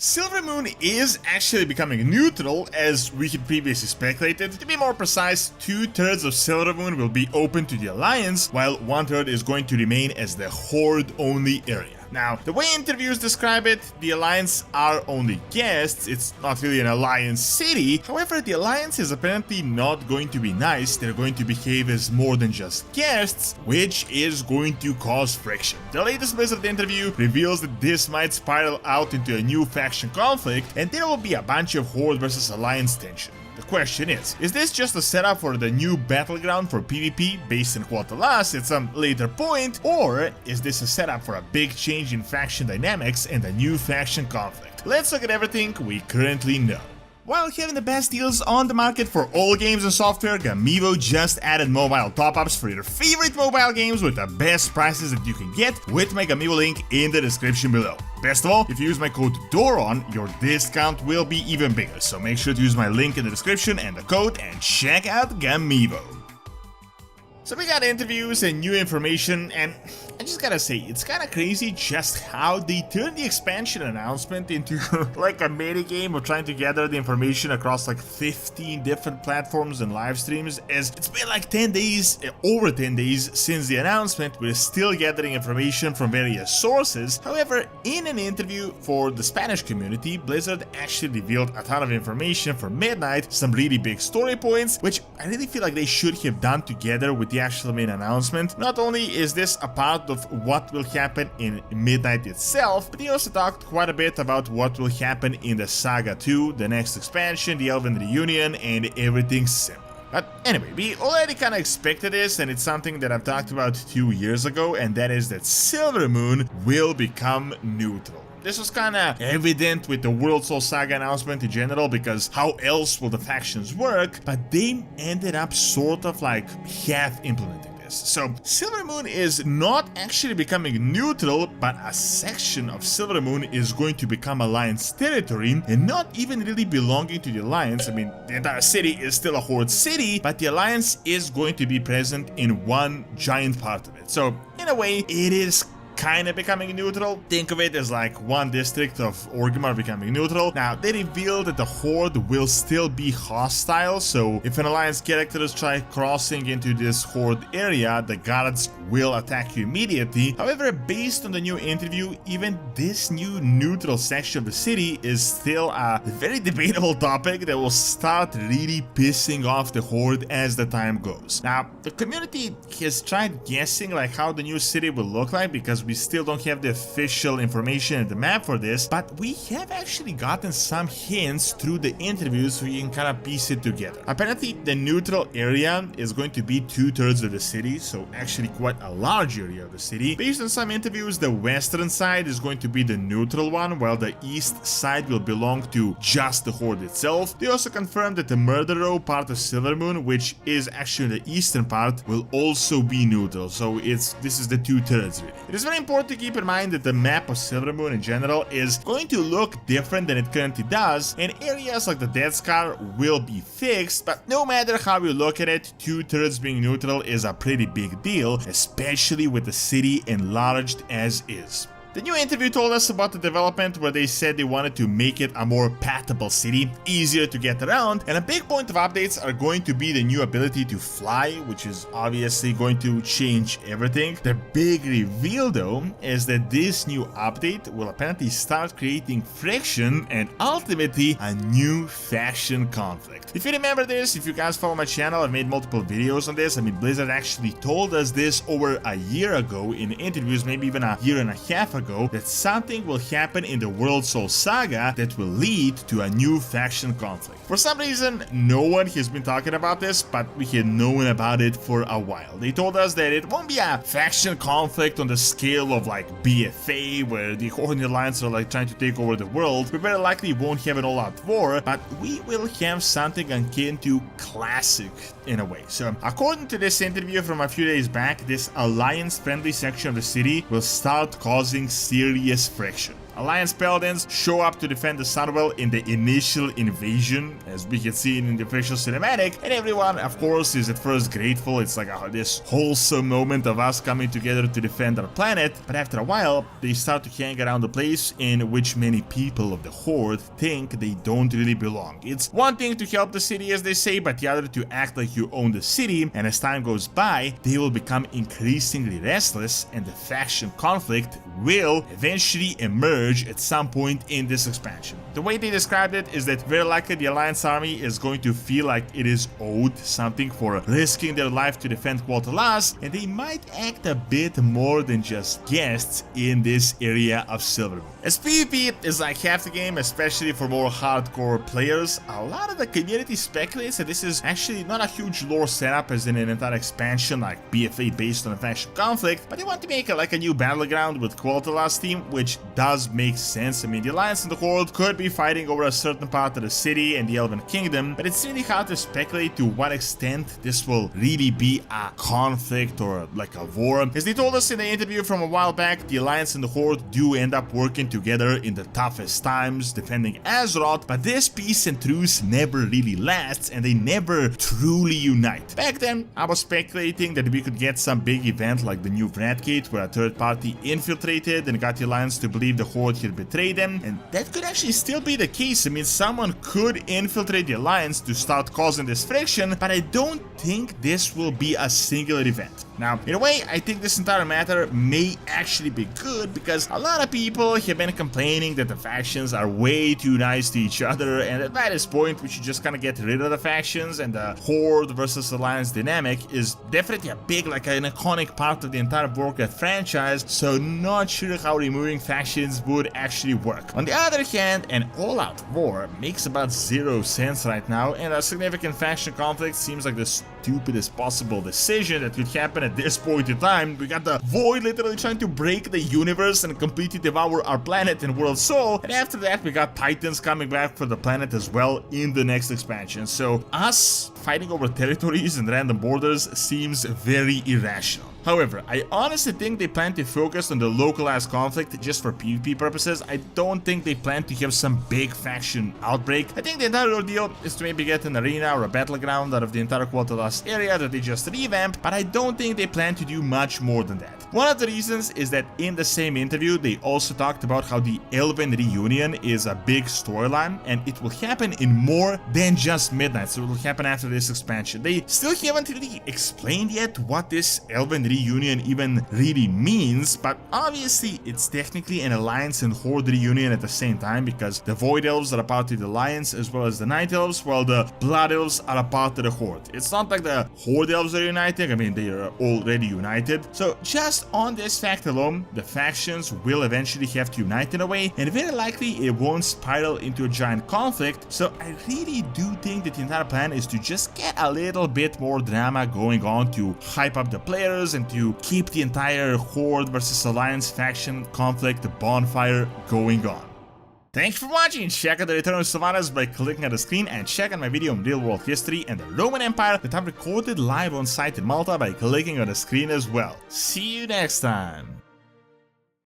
Silvermoon is actually becoming neutral, as we had previously speculated. To be more precise, 2/3 of Silvermoon will be open to the Alliance, while 1/3 is going to remain as the Horde-only area. Now, the way interviews describe it, the Alliance are only guests, it's not really an Alliance city. However, the Alliance is apparently not going to be nice, they're going to behave as more than just guests, which is going to cause friction. The latest Blizzard interview reveals that this might spiral out into a new faction conflict, and there will be a bunch of Horde versus Alliance tension. The question is this just a setup for the new battleground for PvP based in Quel'Thalas at some later point, or is this a setup for a big change in faction dynamics and a new faction conflict? Let's look at everything we currently know. While having the best deals on the market for all games and software, Gamivo just added mobile top-ups for your favorite mobile games with the best prices that you can get with my Gamivo link in the description below. Best of all, if you use my code DORON, your discount will be even bigger, so make sure to use my link in the description and the code and check out Gamivo. So we got interviews and new information, and I just gotta say, it's kinda crazy just how they turned the expansion announcement into like a mini game of trying to gather the information across like 15 different platforms and live streams, as it's been like 10 days, over 10 days since the announcement. We're still gathering information from various sources. However, in an interview for the Spanish community, Blizzard actually revealed a ton of information for Midnight, some really big story points, which I really feel like they should have done together with the actual main announcement. Not only is this a part of what will happen in Midnight itself, but they also talked quite a bit about what will happen in the Saga 2, the next expansion, the Elven Reunion, and everything similar. But anyway, we already kind of expected this, and it's something that I've talked about 2 years ago, and that is that Silvermoon will become neutral. This was kinda evident with the World Soul Saga announcement in general, because how else will the factions work? But they ended up sort of like half implementing this. So Silvermoon is not actually becoming neutral, but a section of Silvermoon is going to become Alliance territory and not even really belonging to the Alliance. I mean, the entire city is still a Horde city, but the Alliance is going to be present in one giant part of it. So in a way, it is kind of becoming neutral. Think of it as like one district of Orgrimmar becoming neutral. Now, they revealed that the Horde will still be hostile, so if an Alliance characters try crossing into this Horde area, the guards will attack you immediately. However, based on the new interview, even this new neutral section of the city is still a very debatable topic that will start really pissing off the Horde as the time goes. Now, the community has tried guessing like how the new city will look like, because we still don't have the official information and the map for this, but we have actually gotten some hints through the interviews, so you can kind of piece it together. Apparently, the neutral area is going to be 2/3 of the city, so actually quite a large area of the city. Based on some interviews, the western side is going to be the neutral one, while the east side will belong to just the Horde itself. They also confirmed that the Murder Row part of Silvermoon, which is actually the eastern part, will also be neutral, so this is the 2/3 really. It is very important to keep in mind that the map of Silvermoon in general is going to look different than it currently does, and areas like the Dead Scar will be fixed, but no matter how you look at it, 2/3 being neutral is a pretty big deal, especially with the city enlarged as is. The new interview told us about the development where they said they wanted to make it a more pathable city, easier to get around, and a big point of updates are going to be the new ability to fly, which is obviously going to change everything. The big reveal though is that this new update will apparently start creating friction and ultimately a new faction conflict. If you remember this, if you guys follow my channel, I've made multiple videos on this. I mean, Blizzard actually told us this over a year ago in interviews, maybe even a year and a half ago, that something will happen in the World Soul Saga that will lead to a new faction conflict. For some reason, no one has been talking about this, but we had known about it for a while. They told us that it won't be a faction conflict on the scale of like BFA, where the Horde and the Alliance are like trying to take over the world. We very likely won't have an all-out war, but we will have something akin to classic in a way. So according to this interview from a few days back, this Alliance-friendly section of the city will start causing serious friction. Alliance Paladins show up to defend the Sunwell in the initial invasion, as we can see in the official cinematic, and everyone, of course, is at first grateful. It's like this wholesome moment of us coming together to defend our planet, but after a while, they start to hang around the place in which many people of the Horde think they don't really belong. It's one thing to help the city, as they say, but the other to act like you own the city, and as time goes by, they will become increasingly restless, and the faction conflict will eventually emerge at some point in this expansion. The way they described it is that very likely the Alliance army is going to feel like it is owed something for risking their life to defend Quel'Thalas, and they might act a bit more than just guests in this area of Silvermoon. As PvP is like half the game, especially for more hardcore players, a lot of the community speculates that this is actually not a huge lore setup as in an entire expansion like BFA based on a faction conflict, but they want to make it like a new battleground with Quel'Thalas team, which does make sense. I mean, the Alliance and the Horde could be fighting over a certain part of the city and the Elven Kingdom, but it's really hard to speculate to what extent this will really be a conflict or like a war. As they told us in the interview from a while back, the Alliance and the Horde do end up working together in the toughest times, defending Azeroth, but this peace and truce never really lasts and they never truly unite. Back then, I was speculating that we could get some big event like the new Vradgate, where a third party infiltrated and got the Alliance to believe the Horde had betrayed them, and that could actually still be the case. I mean, someone could infiltrate the Alliance to start causing this friction, but I don't think this will be a singular event. Now, in a way, I think this entire matter may actually be good, because a lot of people have been complaining that the factions are way too nice to each other, and at this point we should just kind of get rid of the factions, and the Horde versus Alliance dynamic is definitely a big, like an iconic part of the entire Warcraft franchise, so not sure how removing factions would actually work. On the other hand, an all-out war makes about zero sense right now, and a significant faction conflict seems like the stupidest possible decision that could happen at this point in time. We got the Void literally trying to break the universe and completely devour our planet and world soul, and after that we got Titans coming back for the planet as well in the next expansion. So us fighting over territories and random borders seems very irrational. However, I honestly think they plan to focus on the localized conflict just for PvP purposes. I don't think they plan to have some big faction outbreak. I think the entire ordeal is to maybe get an arena or a battleground out of the entire Quel'Thalas area that they just revamped, but I don't think they plan to do much more than that. One of the reasons is that in the same interview, they also talked about how the Elven reunion is a big storyline, and it will happen in more than just Midnight, so it will happen after this expansion. They still haven't really explained yet what this Elven reunion even really means, but obviously it's technically an Alliance and Horde reunion at the same time, because the Void Elves are a part of the Alliance as well as the Night Elves, while the Blood Elves are a part of the Horde. It's not like the Horde Elves are uniting, I mean they are already united, so just on this fact alone, the factions will eventually have to unite in a way, and very likely it won't spiral into a giant conflict, so I really do think that the entire plan is to just get a little bit more drama going on to hype up the players and to keep the entire Horde versus Alliance faction conflict bonfire going on. Thanks for watching. Check out the Return of Sylvanas by clicking on the screen, and check out my video on real world history and the Roman Empire that I've recorded live on site in Malta by clicking on the screen as well. See you next time.